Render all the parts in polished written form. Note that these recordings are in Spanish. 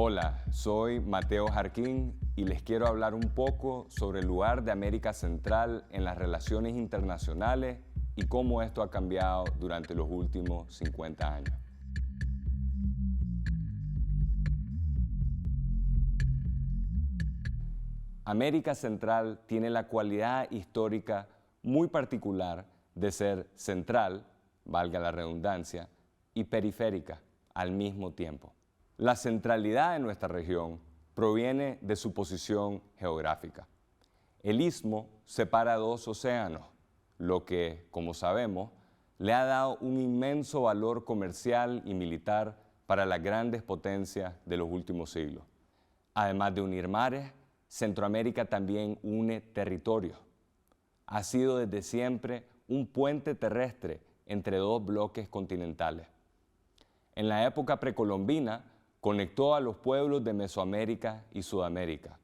Hola, soy Mateo Jarquín y les quiero hablar un poco sobre el lugar de América Central en las relaciones internacionales y cómo esto ha cambiado durante los últimos 50 años. América Central tiene la cualidad histórica muy particular de ser central, valga la redundancia, y periférica al mismo tiempo. La centralidad de nuestra región proviene de su posición geográfica. El istmo separa dos océanos, lo que, como sabemos, le ha dado un inmenso valor comercial y militar para las grandes potencias de los últimos siglos. Además de unir mares, Centroamérica también une territorios. Ha sido desde siempre un puente terrestre entre dos bloques continentales. En la época precolombina, conectó a los pueblos de Mesoamérica y Sudamérica.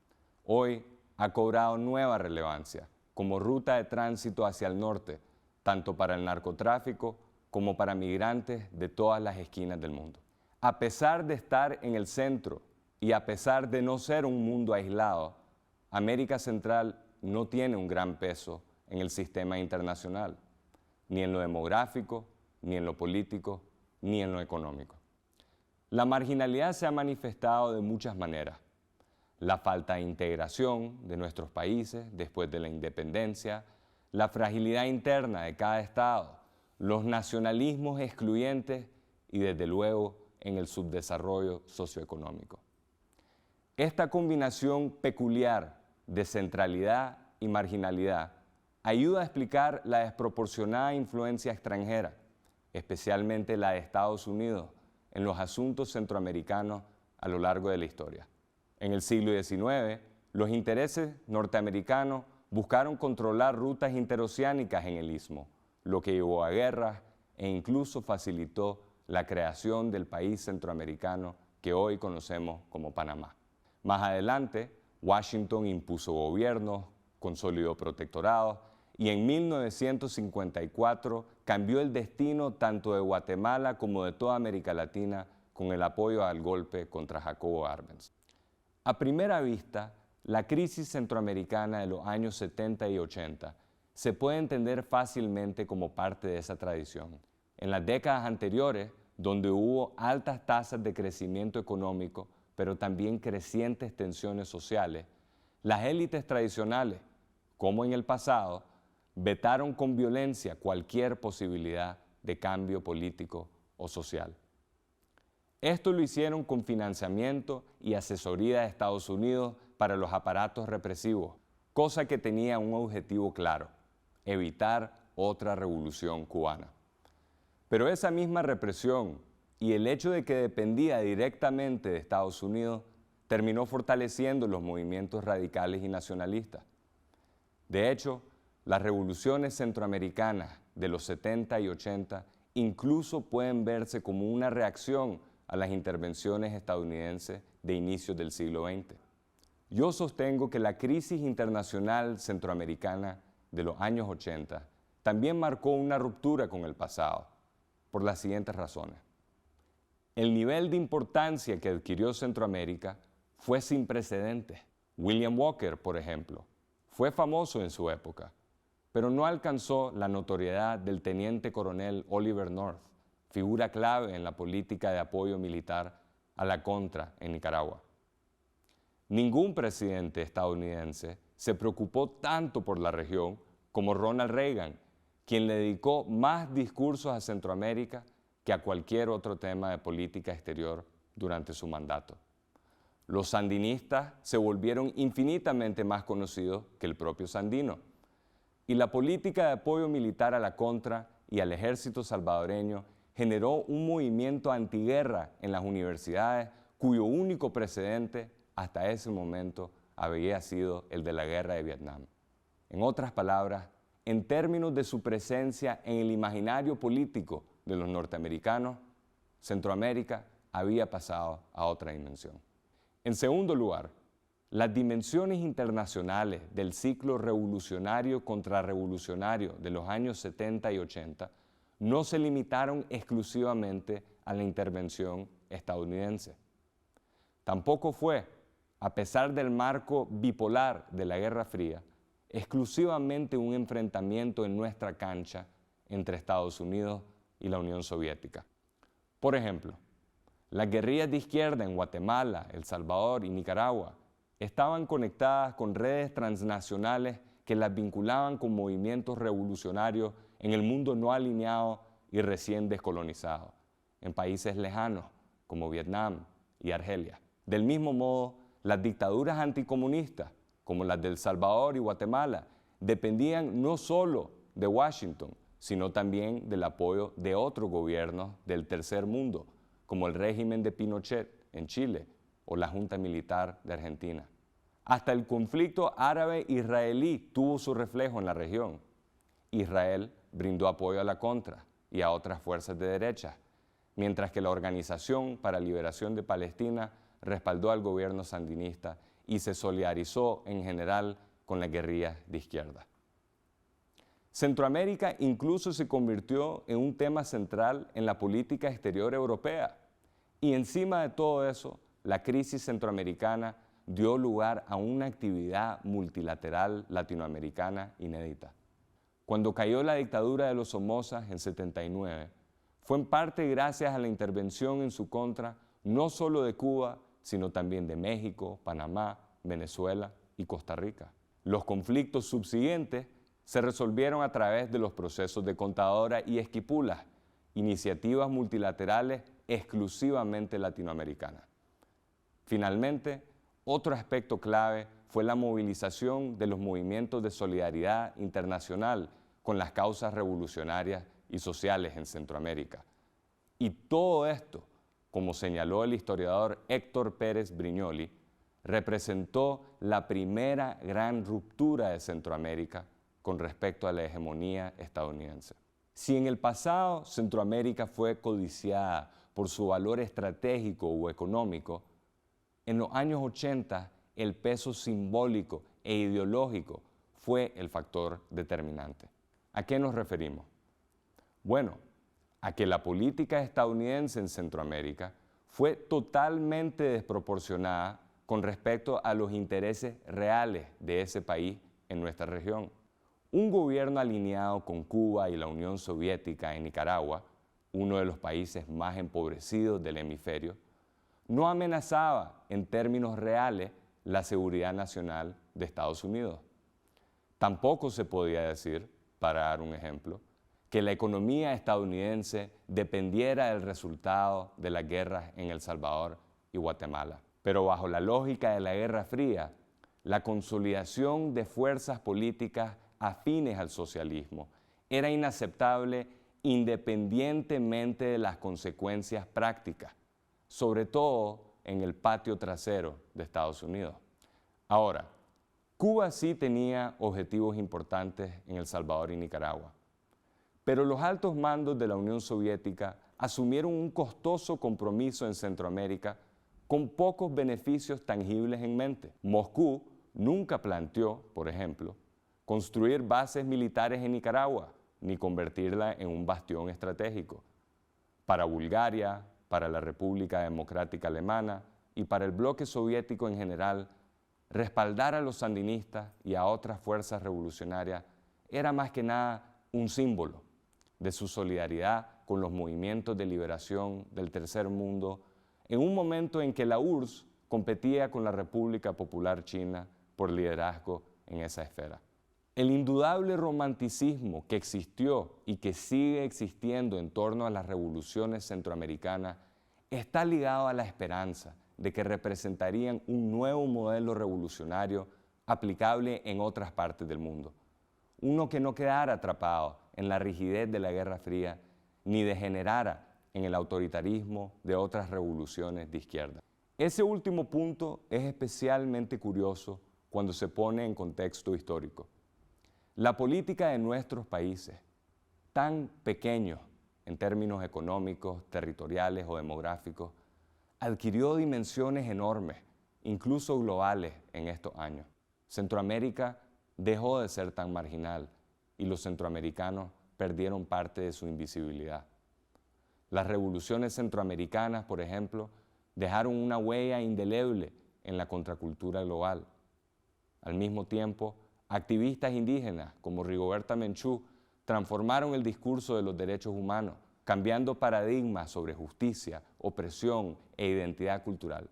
Hoy ha cobrado nueva relevancia como ruta de tránsito hacia el norte, tanto para el narcotráfico como para migrantes de todas las esquinas del mundo. A pesar de estar en el centro y a pesar de no ser un mundo aislado, América Central no tiene un gran peso en el sistema internacional, ni en lo demográfico, ni en lo político, ni en lo económico. La marginalidad se ha manifestado de muchas maneras. La falta de integración de nuestros países después de la independencia, la fragilidad interna de cada estado, los nacionalismos excluyentes y desde luego en el subdesarrollo socioeconómico. Esta combinación peculiar de centralidad y marginalidad ayuda a explicar la desproporcionada influencia extranjera, especialmente la de Estados Unidos, en los asuntos centroamericanos a lo largo de la historia. En el siglo XIX, los intereses norteamericanos buscaron controlar rutas interoceánicas en el istmo, lo que llevó a guerras e incluso facilitó la creación del país centroamericano que hoy conocemos como Panamá. Más adelante, Washington impuso gobiernos, consolidó protectorados y en 1954 cambió el destino tanto de Guatemala como de toda América Latina con el apoyo al golpe contra Jacobo Arbenz. A primera vista, la crisis centroamericana de los años 70 y 80 se puede entender fácilmente como parte de esa tradición. En las décadas anteriores, donde hubo altas tasas de crecimiento económico, pero también crecientes tensiones sociales, las élites tradicionales, como en el pasado, vetaron con violencia cualquier posibilidad de cambio político o social. Esto lo hicieron con financiamiento y asesoría de Estados Unidos para los aparatos represivos, cosa que tenía un objetivo claro: evitar otra revolución cubana. Pero esa misma represión y el hecho de que dependía directamente de Estados Unidos terminó fortaleciendo los movimientos radicales y nacionalistas. De hecho, las revoluciones centroamericanas de los 70 y 80 incluso pueden verse como una reacción a las intervenciones estadounidenses de inicios del siglo XX. Yo sostengo que la crisis internacional centroamericana de los años 80 también marcó una ruptura con el pasado, por las siguientes razones. El nivel de importancia que adquirió Centroamérica fue sin precedentes. William Walker, por ejemplo, fue famoso en su época, pero no alcanzó la notoriedad del teniente coronel Oliver North, figura clave en la política de apoyo militar a la contra en Nicaragua. Ningún presidente estadounidense se preocupó tanto por la región como Ronald Reagan, quien le dedicó más discursos a Centroamérica que a cualquier otro tema de política exterior durante su mandato. Los sandinistas se volvieron infinitamente más conocidos que el propio Sandino, y la política de apoyo militar a la contra y al ejército salvadoreño generó un movimiento antiguerra en las universidades cuyo único precedente hasta ese momento había sido el de la guerra de Vietnam. En otras palabras, en términos de su presencia en el imaginario político de los norteamericanos, Centroamérica había pasado a otra dimensión. En segundo lugar, las dimensiones internacionales del ciclo revolucionario contrarrevolucionario de los años 70 y 80 no se limitaron exclusivamente a la intervención estadounidense. Tampoco fue, a pesar del marco bipolar de la Guerra Fría, exclusivamente un enfrentamiento en nuestra cancha entre Estados Unidos y la Unión Soviética. Por ejemplo, las guerrillas de izquierda en Guatemala, El Salvador y Nicaragua estaban conectadas con redes transnacionales que las vinculaban con movimientos revolucionarios en el mundo no alineado y recién descolonizado, en países lejanos como Vietnam y Argelia. Del mismo modo, las dictaduras anticomunistas, como las de El Salvador y Guatemala, dependían no solo de Washington, sino también del apoyo de otros gobiernos del tercer mundo, como el régimen de Pinochet en Chile o la Junta Militar de Argentina. Hasta el conflicto árabe-israelí tuvo su reflejo en la región. Israel brindó apoyo a la Contra y a otras fuerzas de derecha, mientras que la Organización para Liberación de Palestina respaldó al gobierno sandinista y se solidarizó en general con las guerrillas de izquierda. Centroamérica incluso se convirtió en un tema central en la política exterior europea. Y encima de todo eso, la crisis centroamericana dio lugar a una actividad multilateral latinoamericana inédita. Cuando cayó la dictadura de los Somozas en 79, fue en parte gracias a la intervención en su contra no solo de Cuba, sino también de México, Panamá, Venezuela y Costa Rica. Los conflictos subsiguientes se resolvieron a través de los procesos de Contadora y Esquipula, iniciativas multilaterales exclusivamente latinoamericanas. Finalmente, otro aspecto clave fue la movilización de los movimientos de solidaridad internacional con las causas revolucionarias y sociales en Centroamérica. Y todo esto, como señaló el historiador Héctor Pérez Brignoli, representó la primera gran ruptura de Centroamérica con respecto a la hegemonía estadounidense. Si en el pasado Centroamérica fue codiciada por su valor estratégico o económico, en los años 80 el peso simbólico e ideológico fue el factor determinante. ¿A qué nos referimos? Bueno, a que la política estadounidense en Centroamérica fue totalmente desproporcionada con respecto a los intereses reales de ese país en nuestra región. Un gobierno alineado con Cuba y la Unión Soviética en Nicaragua, uno de los países más empobrecidos del hemisferio, no amenazaba en términos reales la seguridad nacional de Estados Unidos. Tampoco se podía decir, para dar un ejemplo, que la economía estadounidense dependiera del resultado de las guerras en El Salvador y Guatemala. Pero bajo la lógica de la Guerra Fría, la consolidación de fuerzas políticas afines al socialismo era inaceptable independientemente de las consecuencias prácticas, sobre todo en el patio trasero de Estados Unidos. Ahora, Cuba sí tenía objetivos importantes en El Salvador y Nicaragua, pero los altos mandos de la Unión Soviética asumieron un costoso compromiso en Centroamérica con pocos beneficios tangibles en mente. Moscú nunca planteó, por ejemplo, construir bases militares en Nicaragua, ni convertirla en un bastión estratégico. Para Bulgaria, para la República Democrática Alemana y para el bloque soviético en general, respaldar a los sandinistas y a otras fuerzas revolucionarias era más que nada un símbolo de su solidaridad con los movimientos de liberación del tercer mundo en un momento en que la URSS competía con la República Popular China por liderazgo en esa esfera. El indudable romanticismo que existió y que sigue existiendo en torno a las revoluciones centroamericanas está ligado a la esperanza de que representarían un nuevo modelo revolucionario aplicable en otras partes del mundo. Uno que no quedara atrapado en la rigidez de la Guerra Fría ni degenerara en el autoritarismo de otras revoluciones de izquierda. Ese último punto es especialmente curioso cuando se pone en contexto histórico. La política de nuestros países, tan pequeños en términos económicos, territoriales o demográficos, adquirió dimensiones enormes, incluso globales, en estos años. Centroamérica dejó de ser tan marginal y los centroamericanos perdieron parte de su invisibilidad. Las revoluciones centroamericanas, por ejemplo, dejaron una huella indeleble en la contracultura global. Al mismo tiempo, activistas indígenas como Rigoberta Menchú transformaron el discurso de los derechos humanos, cambiando paradigmas sobre justicia, opresión e identidad cultural.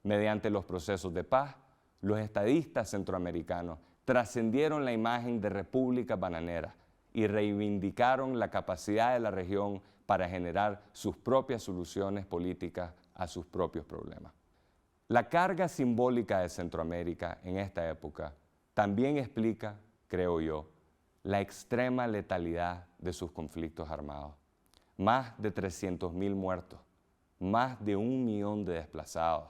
Mediante los procesos de paz, los estadistas centroamericanos trascendieron la imagen de repúblicas bananeras y reivindicaron la capacidad de la región para generar sus propias soluciones políticas a sus propios problemas. La carga simbólica de Centroamérica en esta época también explica, creo yo, la extrema letalidad de sus conflictos armados. Más de 300.000 muertos, más de 1 millón de desplazados,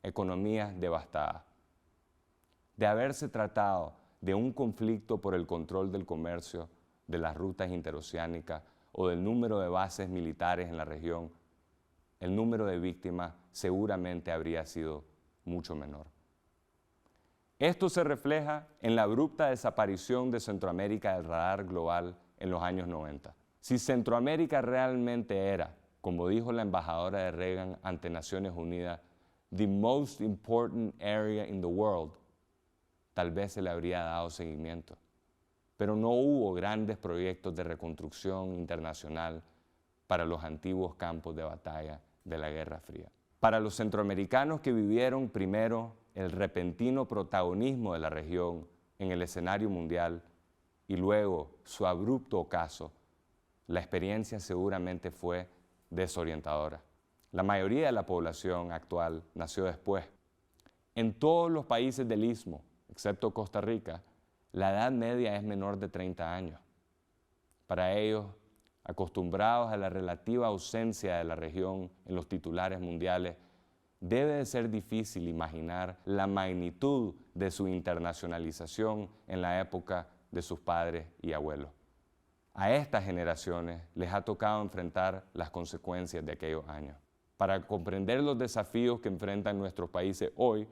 economías devastadas. De haberse tratado de un conflicto por el control del comercio, de las rutas interoceánicas o del número de bases militares en la región, el número de víctimas seguramente habría sido mucho menor. Esto se refleja en la abrupta desaparición de Centroamérica del radar global en los años 90. Si Centroamérica realmente era, como dijo la embajadora de Reagan ante Naciones Unidas, the most important area in the world, tal vez se le habría dado seguimiento. Pero no hubo grandes proyectos de reconstrucción internacional para los antiguos campos de batalla de la Guerra Fría. Para los centroamericanos que vivieron primero el repentino protagonismo de la región en el escenario mundial y luego su abrupto ocaso, la experiencia seguramente fue desorientadora. La mayoría de la población actual nació después. En todos los países del Istmo, excepto Costa Rica, la edad media es menor de 30 años. Para ellos, acostumbrados a la relativa ausencia de la región en los titulares mundiales, debe de ser difícil imaginar la magnitud de su internacionalización en la época de sus padres y abuelos. A estas generaciones les ha tocado enfrentar las consecuencias de aquellos años. Para comprender los desafíos que enfrentan nuestros países hoy,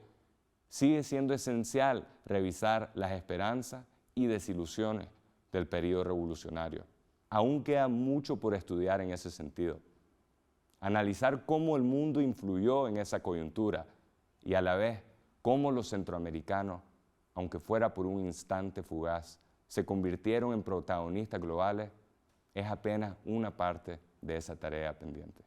sigue siendo esencial revisar las esperanzas y desilusiones del periodo revolucionario. Aún queda mucho por estudiar en ese sentido. Analizar cómo el mundo influyó en esa coyuntura y a la vez cómo los centroamericanos, aunque fuera por un instante fugaz, se convirtieron en protagonistas globales, es apenas una parte de esa tarea pendiente.